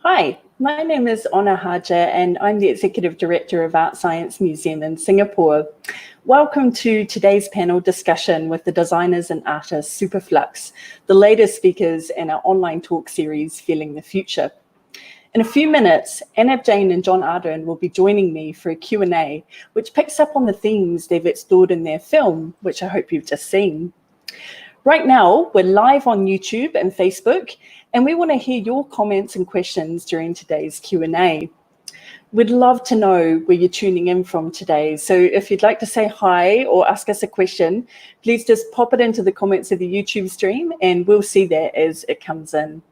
Hi, my name is Honor Harger and I'm the Executive Director of ArtScience Museum in Singapore. Welcome to today's panel discussion with the designers and artists Superflux, the latest speakers in our online talk series, Feeling the Future. In a few minutes, Anab Jain and Jon Ardern will be joining me for a Q&A, which picks up on the themes they've explored in their film, which I hope you've just seen. Right now, we're live on YouTube and Facebook, and we want to hear your comments and questions during today's Q&A. We'd love to know where you're tuning in from today. So if you'd like to say hi or ask us a question, please just pop it into the comments of the YouTube stream and we'll see that as it comes in.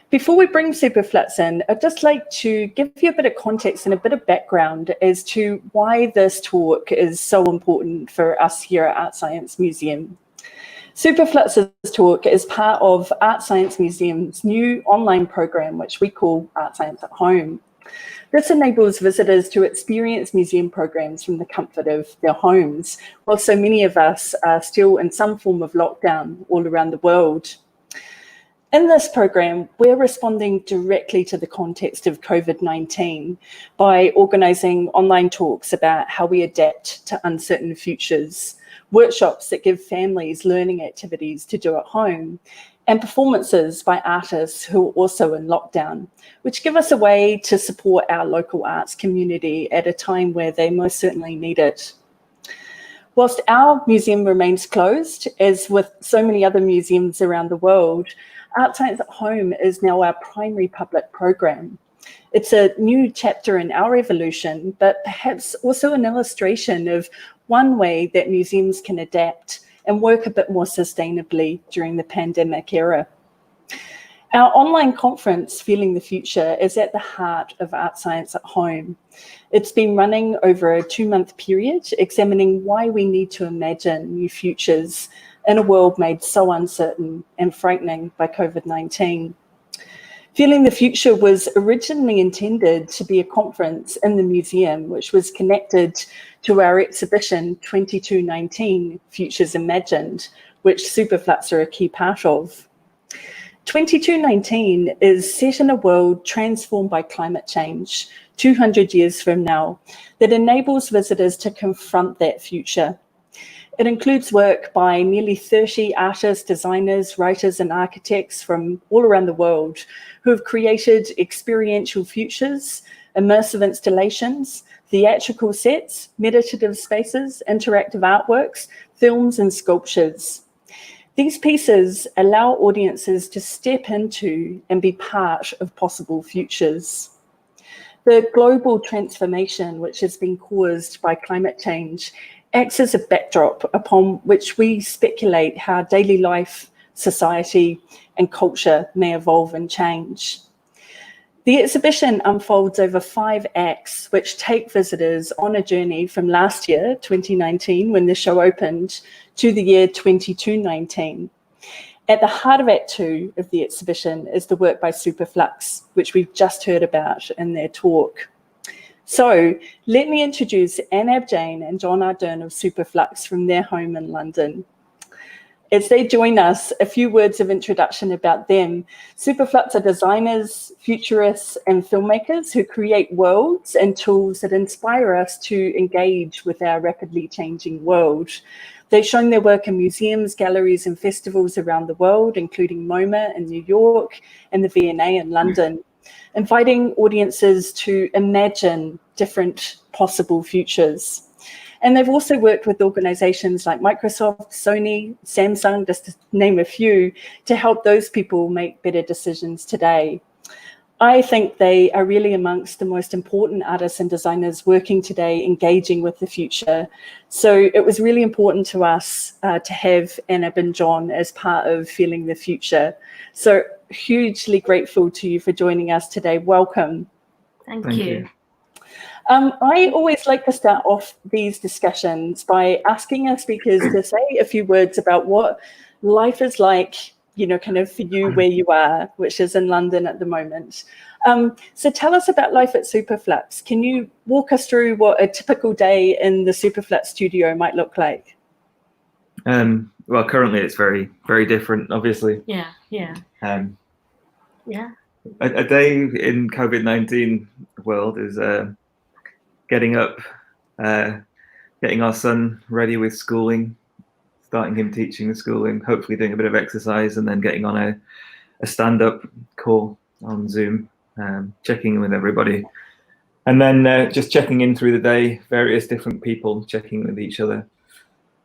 Before we bring Superflux in, I'd just like to give you a bit of context and a bit of background as to why this talk is so important for us here at ArtScience Museum. Superflux's talk is part of ArtScience Museum's new online program, which we call ArtScience at Home. This enables visitors to experience museum programs from the comfort of their homes, while so many of us are still in some form of lockdown all around the world. In this program, we're responding directly to the context of COVID-19 by organising online talks about how we adapt to uncertain futures, workshops that give families learning activities to do at home, and performances by artists who are also in lockdown, which give us a way to support our local arts community at a time where they most certainly need it. Whilst our museum remains closed, as with so many other museums around the world, ArtScience at Home is now our primary public program. It's a new chapter in our evolution, but perhaps also an illustration of one way that museums can adapt and work a bit more sustainably during the pandemic era. Our online conference, Feeling the Future, is at the heart of ArtScience at Home. It's been running over a 2-month period, examining why we need to imagine new futures in a world made so uncertain and frightening by COVID-19. Feeling the Future was originally intended to be a conference in the museum, which was connected to our exhibition 2219, Futures Imagined, which Superflux are a key part of. 2219 is set in a world transformed by climate change 200 years from now that enables visitors to confront that future. It includes work by nearly 30 artists, designers, writers, and architects from all around the world who have created experiential futures, immersive installations, theatrical sets, meditative spaces, interactive artworks, films, and sculptures. These pieces allow audiences to step into and be part of possible futures. The global transformation which has been caused by climate change acts as a backdrop upon which we speculate how daily life, society, and culture may evolve and change. The exhibition unfolds over 5 acts, which take visitors on a journey from last year, 2019, when the show opened, to the year 2219. At the heart of Act 2 of the exhibition is the work by Superflux, which we've just heard about in their talk. So let me introduce Anab Jain and Jon Ardern of Superflux from their home in London. As they join us, a few words of introduction about them. Superflux are designers, futurists, and filmmakers who create worlds and tools that inspire us to engage with our rapidly changing world. They've shown their work in museums, galleries, and festivals around the world, including MoMA in New York and the V&A in London, inviting audiences to imagine different possible futures. And they've also worked with organizations like Microsoft, Sony, Samsung, just to name a few, to help those people make better decisions today. I think they are really amongst the most important artists and designers working today, engaging with the future. So it was really important to us to have Anab and Jon as part of Feeling the Future. So hugely grateful to you for joining us today. Welcome. Thank you. I always like to start off these discussions by asking our speakers to say a few words about what life is like, you know, kind of for you where you are, which is in London at the moment. So tell us about life at Superflux. Can you walk us through what a typical day in the Superflux studio might look like? Well, currently it's very, very different, obviously. Yeah. A day in COVID-19 world is getting up, getting our son ready with schooling, starting him teaching and schooling, hopefully doing a bit of exercise, and then getting on a stand-up call on Zoom, checking in with everybody. And then just checking in through the day, various different people checking with each other.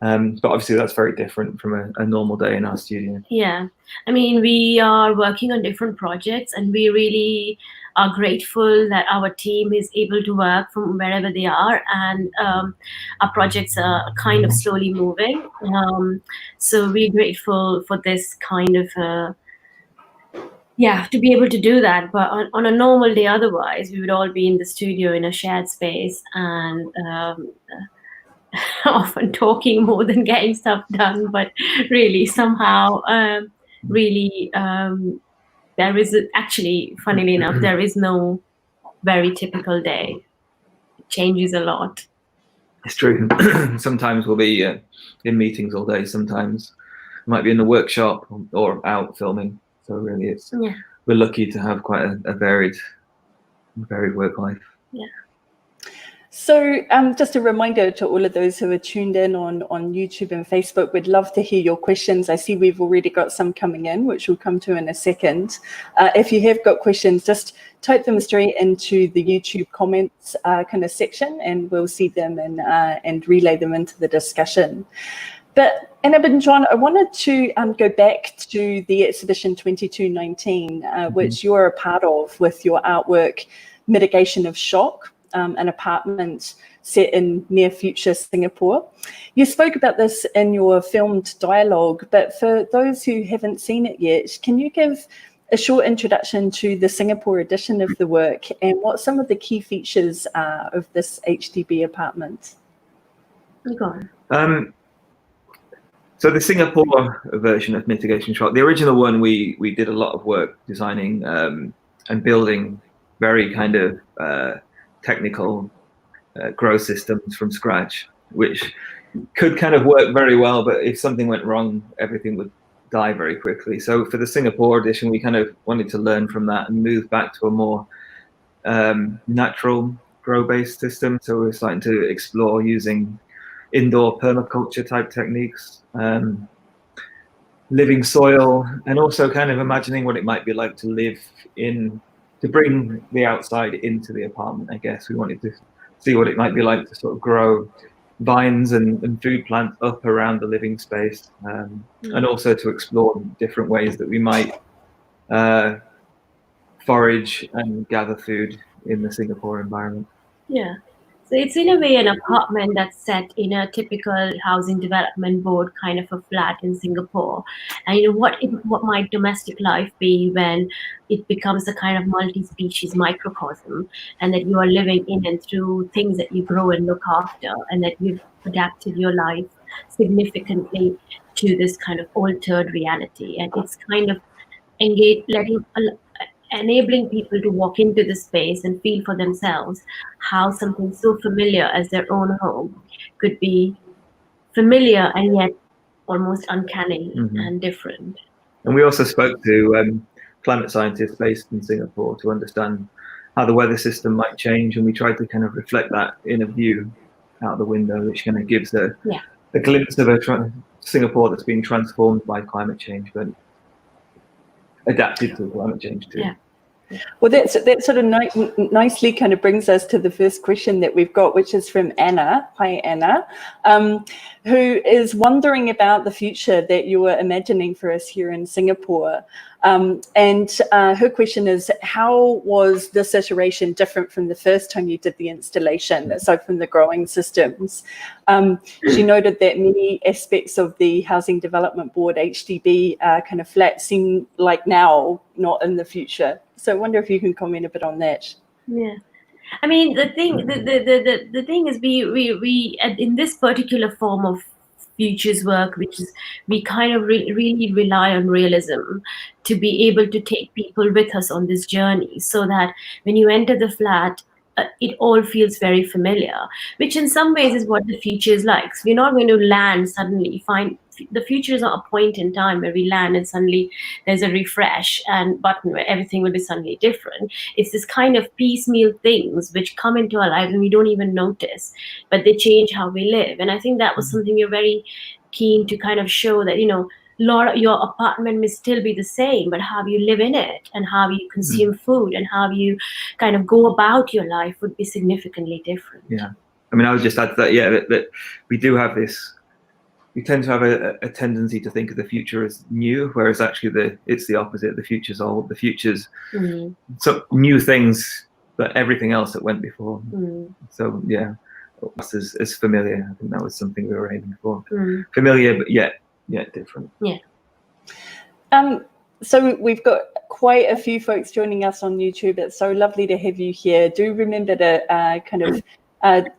But obviously that's very different from a normal day in our studio. Yeah, I mean, we are working on different projects, and we really are grateful that our team is able to work from wherever they are, and our projects are kind of slowly moving. So we're grateful for this kind of to be able to do that. But on a normal day, otherwise, we would all be in the studio in a shared space, and often talking more than getting stuff done. But really, somehow, there is actually, funnily enough, there is no very typical day. It changes a lot. It's true. Sometimes we'll be in meetings all day. Sometimes might be in the workshop or out filming. So really, we're lucky to have quite a varied work life. Yeah. So just a reminder to all of those who are tuned in on YouTube and Facebook, we'd love to hear your questions. I see we've already got some coming in, which we'll come to in a second. If you have got questions, just type them straight into the YouTube comments kind of section, and we'll see them and relay them into the discussion. But Anab and Jon, I wanted to go back to the exhibition 2219, which you're a part of with your artwork, Mitigation of Shock, an apartment set in near future Singapore. You spoke about this in your filmed dialogue, but for those who haven't seen it yet, can you give a short introduction to the Singapore edition of the work and what some of the key features are of this HDB apartment? Go on. So the Singapore version of Mitigation Shock, the original one, we did a lot of work designing and building very kind of technical grow systems from scratch, which could kind of work very well, but if something went wrong, everything would die very quickly. So for the Singapore edition, we kind of wanted to learn from that and move back to a more natural grow-based system. So we're starting to explore using indoor permaculture type techniques, living soil, and also kind of imagining what it might be like to live in, to bring the outside into the apartment. I guess we wanted to see what it might be like to sort of grow vines and food plants up around the living space, and also to explore different ways that we might forage and gather food in the Singapore environment. Yeah. So it's in a way an apartment that's set in a typical housing development board kind of a flat in Singapore. And what might domestic life be when it becomes a kind of multi-species microcosm, and that you are living in and through things that you grow and look after, and that you've adapted your life significantly to this kind of altered reality. And it's kind of enabling people to walk into the space and feel for themselves how something so familiar as their own home could be familiar and yet almost uncanny and different. And we also spoke to climate scientists based in Singapore to understand how the weather system might change, and we tried to kind of reflect that in a view out the window, which kind of gives a glimpse of a Singapore that's been transformed by climate change, but adapted to climate change too. Yeah. Well, that sort of nicely kind of brings us to the first question that we've got, which is from Anna. Hi, Anna, who is wondering about the future that you were imagining for us here in Singapore. And her question is, how was this iteration different from the first time you did the installation, aside from the growing systems? She noted that many aspects of the Housing Development Board HDB kind of flat seem like now, not in the future. So I wonder if you can comment a bit on that. Yeah, I mean, the thing is, we in this particular form of futures work, which is we kind of really rely on realism to be able to take people with us on this journey, so that when you enter the flat, it all feels very familiar, which in some ways is what the future is like. So we're not going to land suddenly, the future is not a point in time where we land and suddenly there's a refresh and button where everything will be suddenly different. It's this kind of piecemeal things which come into our lives and we don't even notice, but they change how we live. And I think that was something you're very keen to kind of show, that, your apartment may still be the same, but how you live in it and how you consume food and how you kind of go about your life would be significantly different. Yeah. I mean, I would just add to that, that we do have this, we tend to have a tendency to think of the future as new, whereas actually it's the opposite. The future's old. The future's so new things, but everything else that went before. So yeah, as familiar. I think that was something we were aiming for. Familiar, but yet different. Yeah. So we've got quite a few folks joining us on YouTube. It's so lovely to have you here. Do remember to kind of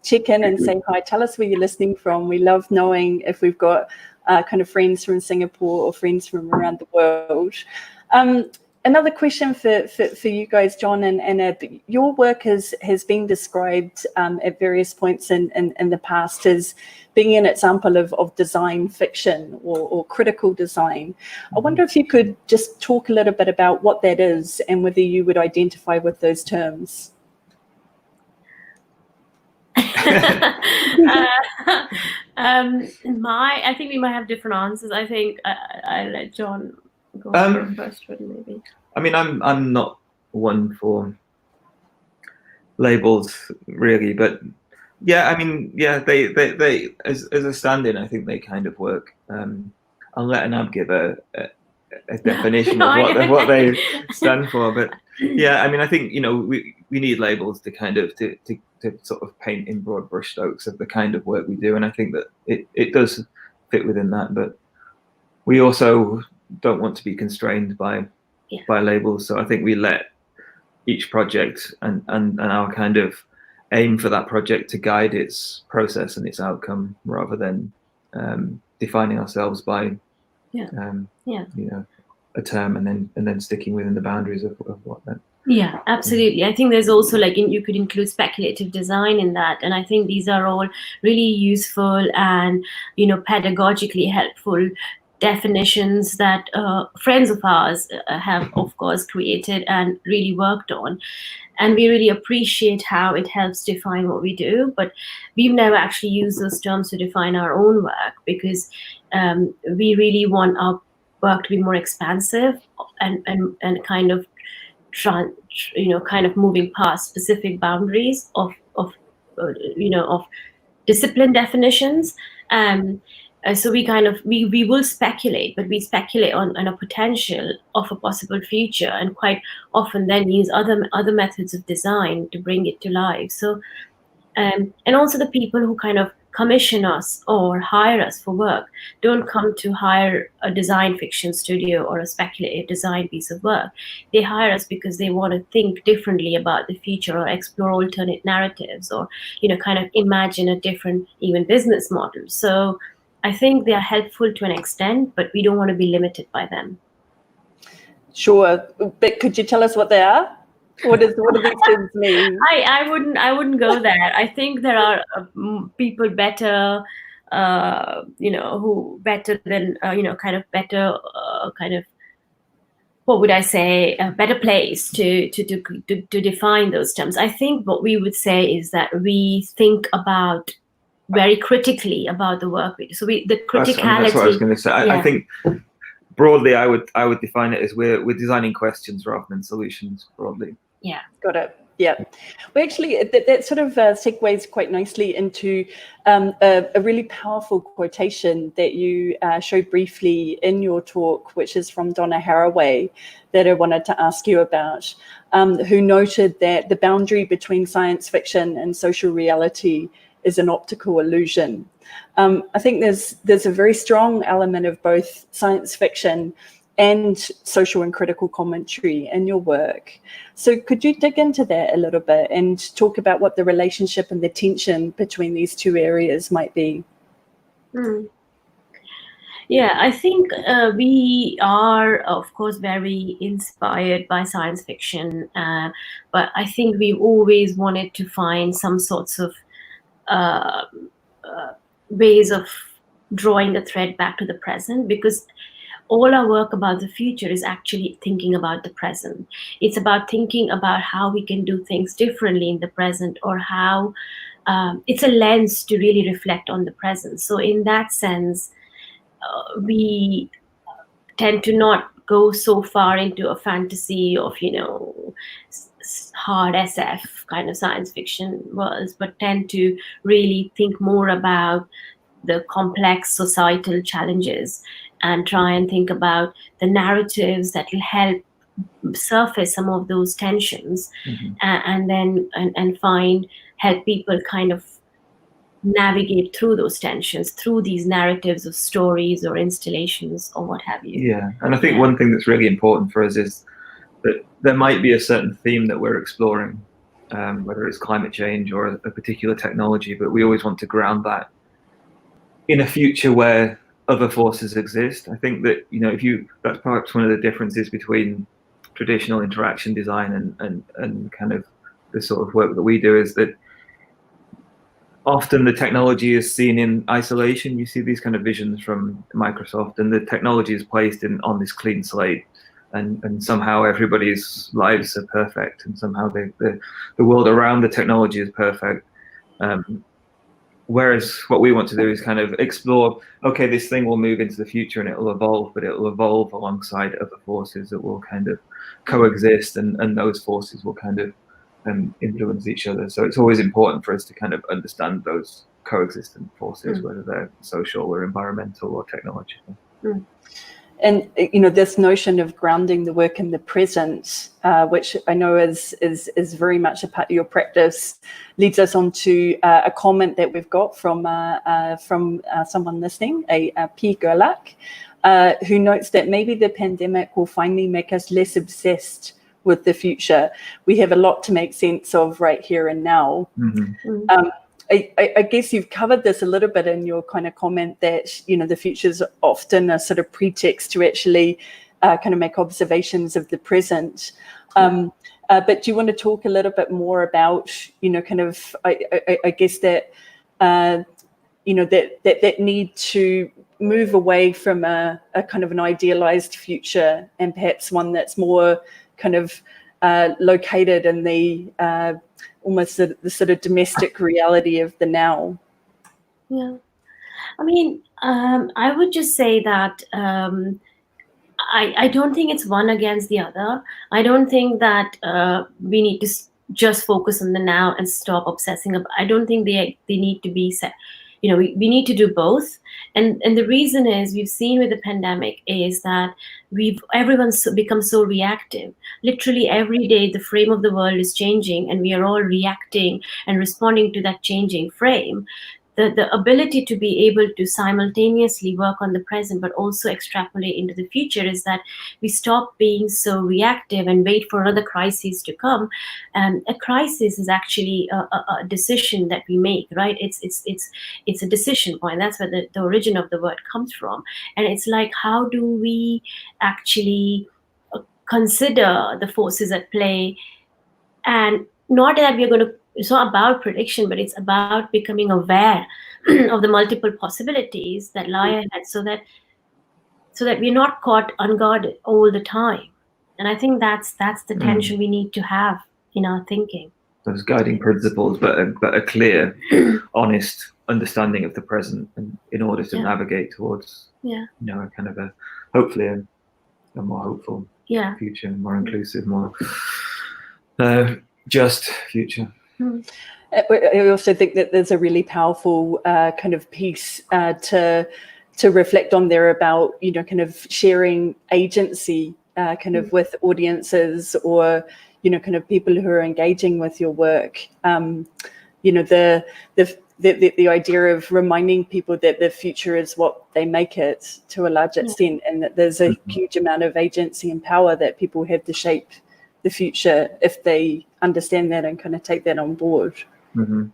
check in and say hi. Tell us where you're listening from. We love knowing if we've got kind of friends from Singapore or friends from around the world. Another question for you guys, Jon and Anab. Your work has been described at various points in the past as being an example of design fiction or critical design. I wonder if you could just talk a little bit about what that is and whether you would identify with those terms. I think we might have different answers. I think I'll let Jon go for the first one, maybe. I mean, I'm not one for labels really, but yeah, I mean, yeah, they as a stand-in, I think they kind of work. I'll let Anab give a definition of what they stand for, but yeah, I mean, I think we need labels to kind of to sort of paint in broad brushstrokes of the kind of work we do, and I think that it does fit within that, but we also don't want to be constrained by labels. So I think we let each project and our kind of aim for that project to guide its process and its outcome, rather than defining ourselves by a term and then sticking within the boundaries of what that. Yeah, absolutely. I think there's also you could include speculative design in that, and I think these are all really useful and pedagogically helpful definitions that friends of ours have, of course, created and really worked on. And we really appreciate how it helps define what we do. But we've never actually used those terms to define our own work, because we really want our work to be more expansive and kind of kind of moving past specific boundaries of discipline definitions. So we will speculate, but we speculate on a potential of a possible future, and quite often then use other methods of design to bring it to life. So, and also the people who kind of commission us or hire us for work don't come to hire a design fiction studio or a speculative design piece of work. They hire us because they want to think differently about the future, or explore alternate narratives, or kind of imagine a different even business model. So I think they are helpful to an extent, but we don't want to be limited by them. Sure, but could you tell us what they are? What do these terms mean? I wouldn't go there. I think there are people better, who better than kind of better, kind of, what would I say, a better place to define those terms. I think what we would say is that we think about very critically about the work we do. So the criticality. That's what I was going to say. I think broadly, I would define it as we're designing questions rather than solutions. Broadly. Yeah. Got it. Yeah. Well, actually, that sort of segues quite nicely into a really powerful quotation that you showed briefly in your talk, which is from Donna Haraway, that I wanted to ask you about, who noted that the boundary between science fiction and social reality is an optical illusion. I think there's a very strong element of both science fiction and social and critical commentary in your work. So could you dig into that a little bit and talk about what the relationship and the tension between these two areas might be? Yeah, I think we are, of course, very inspired by science fiction, but I think we've always wanted to find some sorts of uh, ways of drawing the thread back to the present, because all our work about the future is actually thinking about the present. It's about thinking about how we can do things differently in the present, or how it's a lens to really reflect on the present. So in that sense, we tend to not go so far into a fantasy of, hard SF kind of science fiction worlds, but tend to really think more about the complex societal challenges and try and think about the narratives that will help surface some of those tensions, and then find help people kind of navigate through those tensions through these narratives of stories or installations or what have you. Yeah, and I think one thing that's really important for us is that there might be a certain theme that we're exploring, whether it's climate change or a particular technology, but we always want to ground that in a future where other forces exist. I think that, that's perhaps one of the differences between traditional interaction design and kind of the sort of work that we do, is that often the technology is seen in isolation. You see these kind of visions from Microsoft, and the technology is placed on this clean slate, and somehow everybody's lives are perfect, and somehow the world around the technology is perfect. Whereas what we want to do is kind of explore, okay, this thing will move into the future and it will evolve, but it will evolve alongside other forces that will kind of coexist, and those forces will kind of influence each other. So it's always important for us to kind of understand those coexistent forces, whether they're social or environmental or technological. And this notion of grounding the work in the present, which I know is very much a part of your practice, leads us on to a comment that we've got from someone listening, a P. Gerlach, who notes that maybe the pandemic will finally make us less obsessed with the future. We have a lot to make sense of right here and now. I guess you've covered this a little bit in your kind of comment that, the future is often a sort of pretext to actually kind of make observations of the present. But do you want to talk a little bit more about, kind of, I guess that, that need to move away from a kind of an idealized future, and perhaps one that's more kind of located in the almost the sort of domestic reality of the now? Yeah, I mean, I would just say that I don't think it's one against the other. I don't think that we need to just focus on the now and stop obsessing about. I don't think they need to be set. We need to do both. And the reason is, we've seen with the pandemic is that everyone's become so reactive. Literally every day the frame of the world is changing, and we are all reacting and responding to that changing frame. The ability to be able to simultaneously work on the present but also extrapolate into the future is that we stop being so reactive and wait for another crisis to come. A crisis is actually a decision that we make, right? It's a decision point. That's where the origin of the word comes from. And it's like, how do we actually consider the forces at play? And not that we're going to, it's not about prediction, but it's about becoming aware of the multiple possibilities that lie ahead, so that we're not caught unguarded all the time. And I think that's the tension we need to have in our thinking. Those guiding principles, but a clear, honest understanding of the present, and in order to navigate towards, a kind of hopefully a more hopeful future, more inclusive, more just future. I also think that there's a really powerful kind of piece to reflect on there about, kind of sharing agency kind of with audiences, or, kind of people who are engaging with your work. The idea of reminding people that the future is what they make it to a large extent, and that there's a huge amount of agency and power that people have to shape the future if they understand that and kind of take that on board.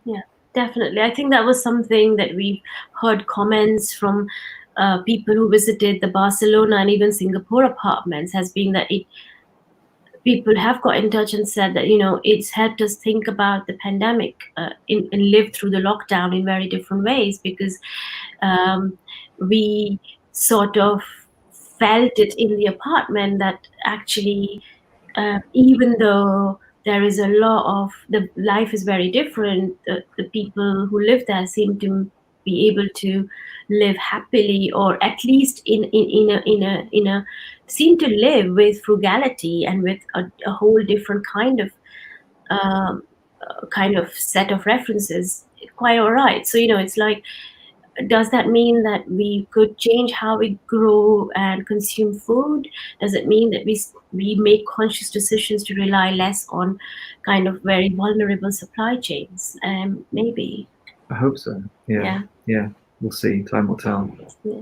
Yeah, definitely. I think that was something that we've heard comments from people who visited the Barcelona and even Singapore apartments has been that people have got in touch and said that it's helped us think about the pandemic and live through the lockdown in very different ways, because we sort of felt it in the apartment that actually even though there is a lot of the life is very different, the people who live there seem to be able to live happily, or at least in a seem to live with frugality and with a whole different kind of set of references. Quite all right. So it's like, does that mean that we could change how we grow and consume food? Does it mean that we make conscious decisions to rely less on kind of very vulnerable supply chains? Maybe. I hope so. Yeah. We'll see. Time will tell. Yeah.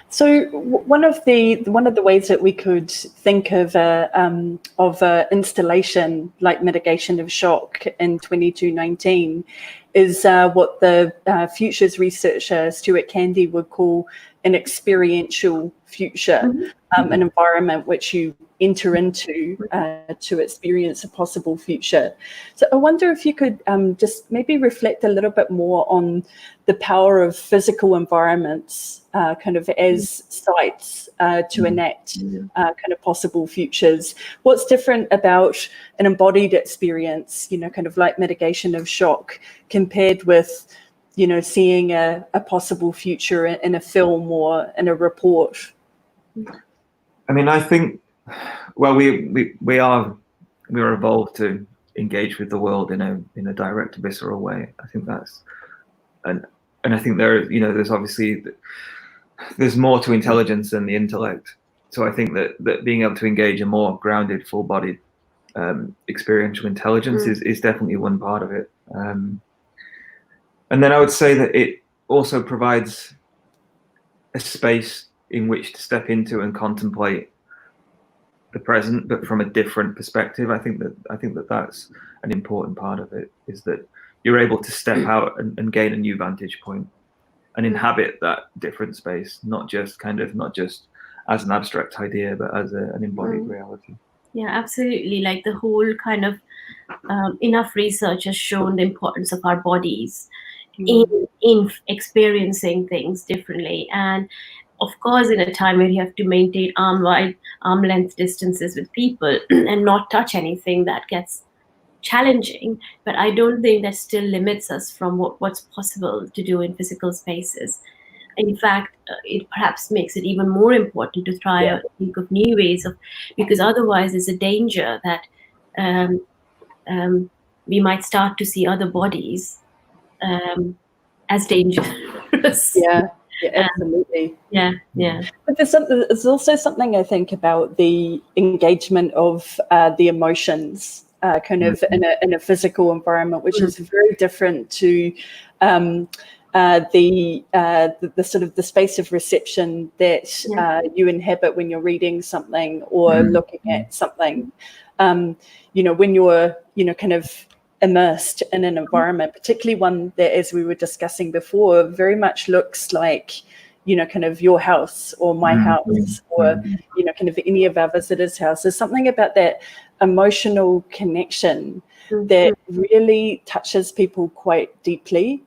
So one of the ways that we could think of a installation like Mitigation of Shock in 2219 is what the futures researcher Stuart Candy would call an experiential future, an environment which you enter into to experience a possible future. So I wonder if you could just maybe reflect a little bit more on the power of physical environments kind of as sites to enact kind of possible futures. What's different about an embodied experience, kind of like Mitigation of Shock, compared with seeing a possible future in a film or in a report? I mean, I think, well, we're evolved to engage with the world in a direct, visceral way. I think that's, and I think there's obviously there's more to intelligence than the intellect. So I think that being able to engage a more grounded, full-bodied experiential intelligence is definitely one part of it. And then I would say that it also provides a space in which to step into and contemplate the present, but from a different perspective. I think that that's an important part of it, is that you're able to step out and gain a new vantage point and inhabit that different space, not just as an abstract idea, but as an embodied reality. Yeah, absolutely. Like the whole kind of enough research has shown the importance of our bodies in experiencing things differently. And of course, in a time where you have to maintain arm length distances with people and not touch anything, that gets challenging. But I don't think that still limits us from what's possible to do in physical spaces. In fact, it perhaps makes it even more important to try to think of new ways because otherwise there's a danger that we might start to see other bodies as dangerous. Yeah, absolutely. But there's also something I think about the engagement of the emotions kind of in a physical environment, which is very different to the sort of the space of reception that you inhabit when you're reading something or looking at something. When you're kind of immersed in an environment, particularly one that, as we were discussing before, very much looks like kind of your house or my house or kind of any of our visitors' house. There's something about that emotional connection that really touches people quite deeply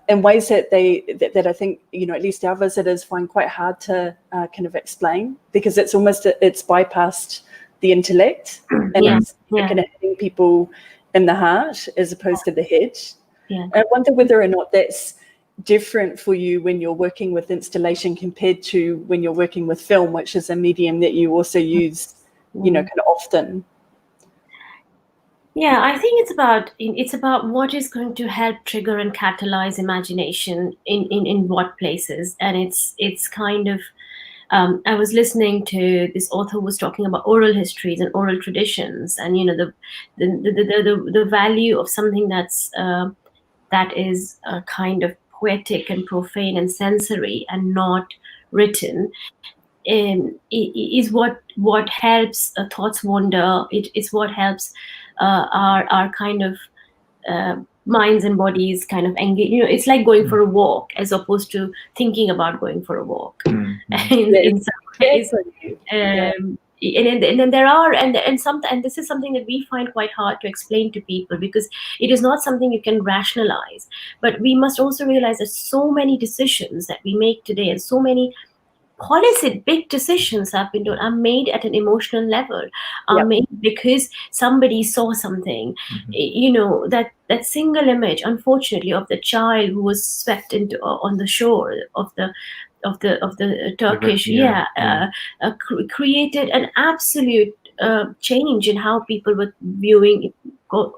in ways that I think at least our visitors find quite hard to kind of explain, because it's bypassed the intellect and it's kind of hitting people in the heart as opposed to the head. I wonder whether or not that's different for you when you're working with installation compared to when you're working with film, which is a medium that you also use kind of often. Yeah, I think it's about what is going to help trigger and catalyze imagination in what places. And it's kind of I was listening to this author who was talking about oral histories and oral traditions, and the value of something that is kind of poetic and profane and sensory and not written. Is what helps thoughts wander. It's what helps our kind of minds and bodies kind of engage. It's like going for a walk as opposed to thinking about going for a walk. In some ways. And then there are and this is something that we find quite hard to explain to people, because it is not something you can rationalize. But we must also realize that so many decisions that we make today, and so many big decisions are made at an emotional level, are made because somebody saw something. That single image, unfortunately, of the child who was swept into on the shore of the Turkish, created an absolute change in how people were viewing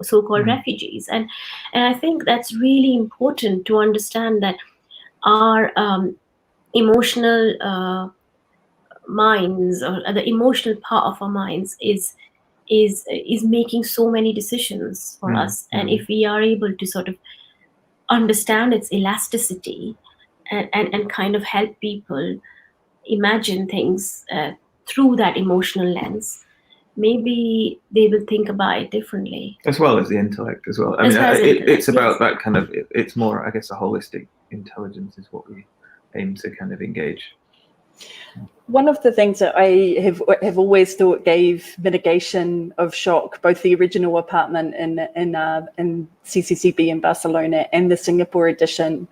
so-called refugees. And I think that's really important to understand, that our emotional minds, or the emotional part of our minds, is making so many decisions for us. And if we are able to sort of understand its elasticity and kind of help people imagine things through that emotional lens, maybe they will think about it differently. As well as the intellect as well. I mean, it's about that kind of, it's more, I guess, a holistic intelligence is what we aim to kind of engage. One of the things that I have always thought gave Mitigation of Shock, both the original apartment in CCCB in Barcelona and the Singapore edition,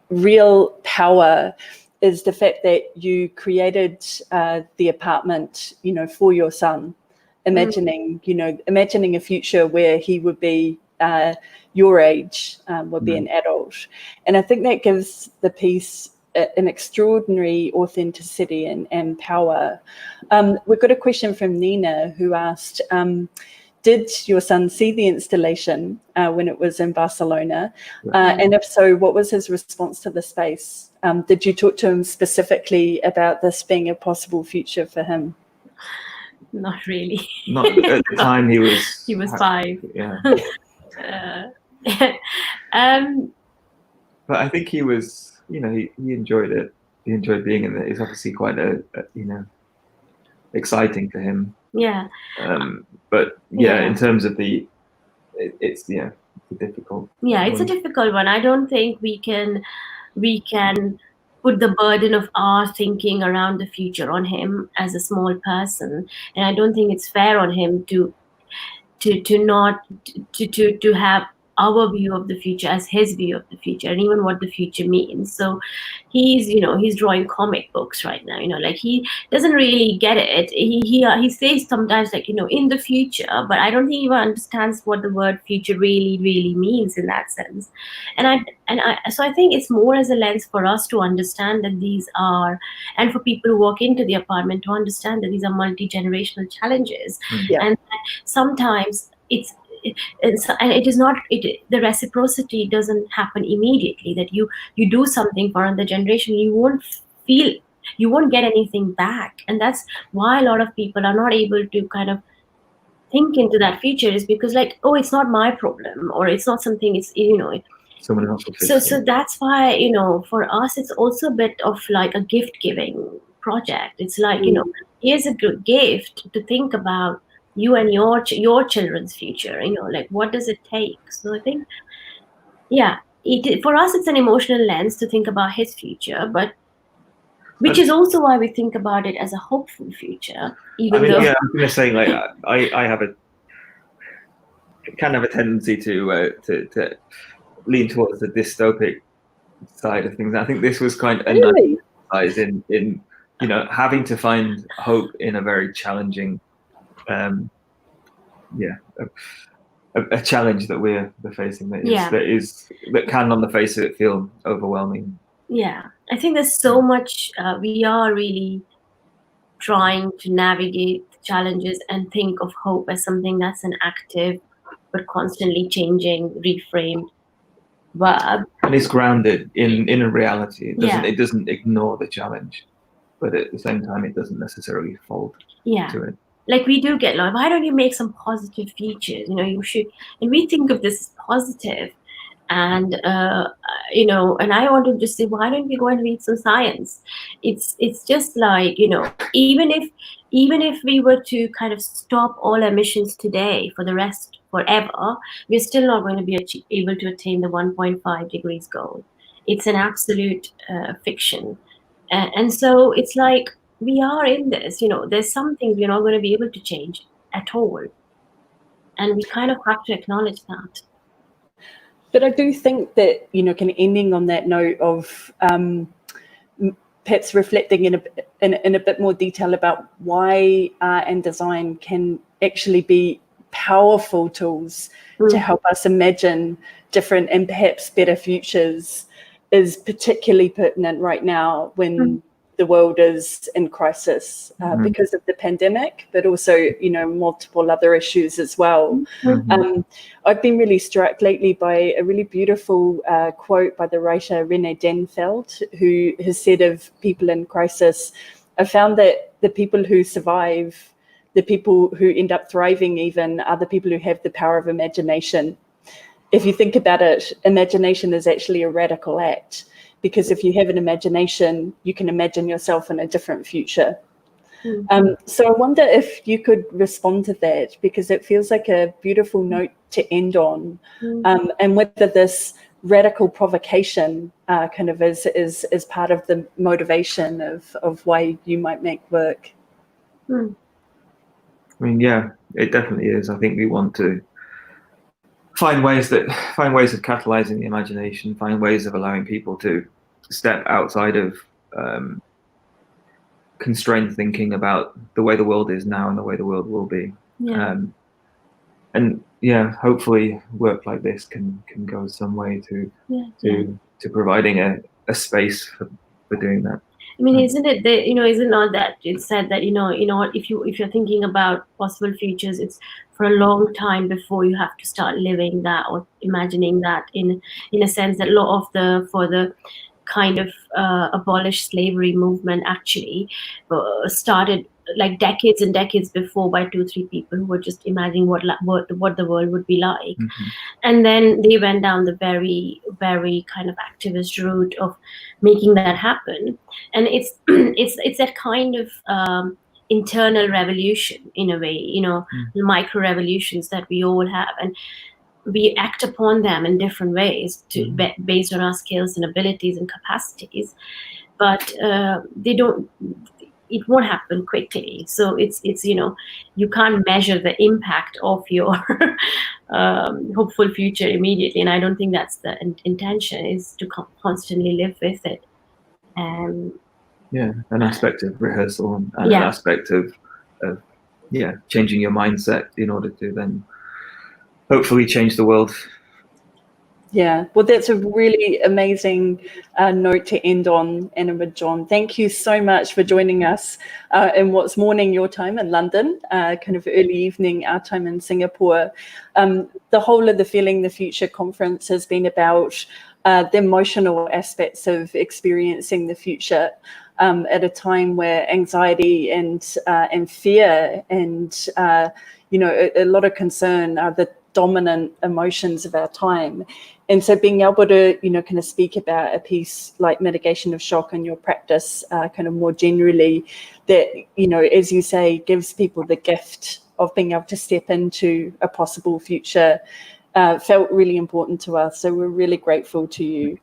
real power, is the fact that you created the apartment, for your son, imagining a future where he would be your age, would be an adult. And I think that gives the piece an extraordinary authenticity and power. We've got a question from Nina, who asked, did your son see the installation when it was in Barcelona? And if so, what was his response to the space? Did you talk to him specifically about this being a possible future for him? Not really. Not at the time. He was 5. Yeah. But I think he was, he enjoyed it. He enjoyed being in it. It's obviously quite exciting for him. Yeah. But in terms of it's difficult. Yeah, it's a difficult one. I don't think we can put the burden of our thinking around the future on him as a small person, and I don't think it's fair on him to have our view of the future as his view of the future, and even what the future means. So he's drawing comic books right now, like he doesn't really get it. He says sometimes, like, in the future, but I don't think he even understands what the word future really means in that sense. So I think it's more as a lens for us to understand that these are, and for people who walk into the apartment to understand that these are multi-generational challenges. And sometimes it is not, the reciprocity doesn't happen immediately, that you do something for another generation, you won't get anything back. And that's why a lot of people are not able to kind of think into that future, is because, like, oh, it's not my problem, or it's not something, it's someone else. So that's why, for us, it's also a bit of like a gift giving project. It's like, here's a good gift to think about you and your children's future, like, what does it take? So I think, for us, it's an emotional lens to think about his future, but which is also why we think about it as a hopeful future. I'm going to say, like, I have a tendency to lean towards the dystopic side of things. I think this was kind of really? in having to find hope in a very challenging, a challenge that we're facing that can, on the face of it, feel overwhelming. Yeah, I think there's so much we are really trying to navigate challenges and think of hope as something that's an active but constantly changing, reframed verb. And it's grounded in a reality. It doesn't ignore the challenge, but at the same time, it doesn't necessarily fold to it. Like, we do get like, why don't you make some positive features? You should, and we think of this as positive. And and I want to just say, why don't we go and read some science? It's just like, even if we were to kind of stop all emissions today for the rest forever, we're still not going to be able to attain the 1.5 degrees goal. It's an absolute fiction. And so it's like, we are in this, there's some things we're not going to be able to change at all. And we kind of have to acknowledge that. But I do think that, kind of ending on that note of perhaps reflecting in a bit more detail about why art and design can actually be powerful tools to help us imagine different and perhaps better futures is particularly pertinent right now when the world is in crisis because of the pandemic, but also, multiple other issues as well. I've been really struck lately by a really beautiful quote by the writer René Denfeld, who has said of people in crisis, I found that the people who survive, the people who end up thriving even, are the people who have the power of imagination. If you think about it, imagination is actually a radical act. Because if you have an imagination, you can imagine yourself in a different future. So I wonder if you could respond to that, because it feels like a beautiful note to end on, and whether this radical provocation kind of is part of the motivation of why you might make work. I mean, yeah, it definitely is. I think we want to find ways of catalyzing the imagination, find ways of allowing people to step outside of constrained thinking about the way the world is now and the way the world will be. And hopefully work like this can go some way to providing a space for doing that. I mean, isn't it that, is it not that it's said that, if you're thinking about possible futures, it's for a long time before you have to start living that or imagining that, in a sense that a lot of for the kind of abolished slavery movement actually started like decades and decades before by 2-3 people who were just imagining what the world would be like. And then they went down the very, very kind of activist route of making that happen. And it's that kind of internal revolution in a way, micro revolutions that we all have, and we act upon them in different ways based on our skills and abilities and capacities, but it won't happen quickly. So it's you can't measure the impact of your hopeful future immediately, and I don't think that's the intention, is to constantly live with it. An aspect of rehearsal and an aspect of changing your mindset in order to then hopefully change the world. Yeah, well, that's a really amazing note to end on, Anab Jain. Thank you so much for joining us in what's morning your time in London, kind of early evening our time in Singapore. The whole of the Feeling the Future conference has been about the emotional aspects of experiencing the future at a time where anxiety and fear and a lot of concern are the dominant emotions of our time. And so being able to, kind of speak about a piece like Mitigation of Shock in your practice, kind of more generally, that, as you say, gives people the gift of being able to step into a possible future, felt really important to us. So we're really grateful to you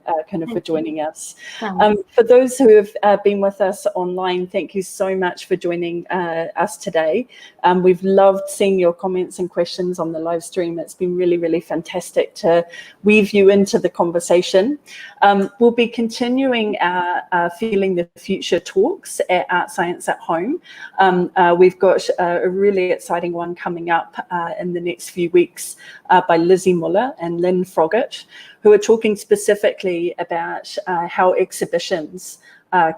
for joining us. For those who have been with us online, thank you so much for joining us today. We've loved seeing your comments and questions on the live stream. It's been really, really fantastic to weave you into the conversation. We'll be continuing our Feeling the Future talks at ArtScience at Home. We've got a really exciting one coming up in the next few weeks by Lizzie Muller and Lynn Froggatt, who are talking specifically about how exhibitions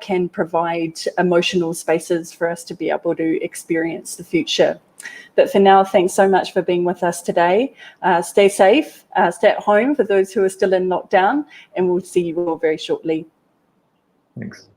can provide emotional spaces for us to be able to experience the future. But for now, thanks so much for being with us today. Stay safe, stay at home for those who are still in lockdown, and we'll see you all very shortly. Thanks.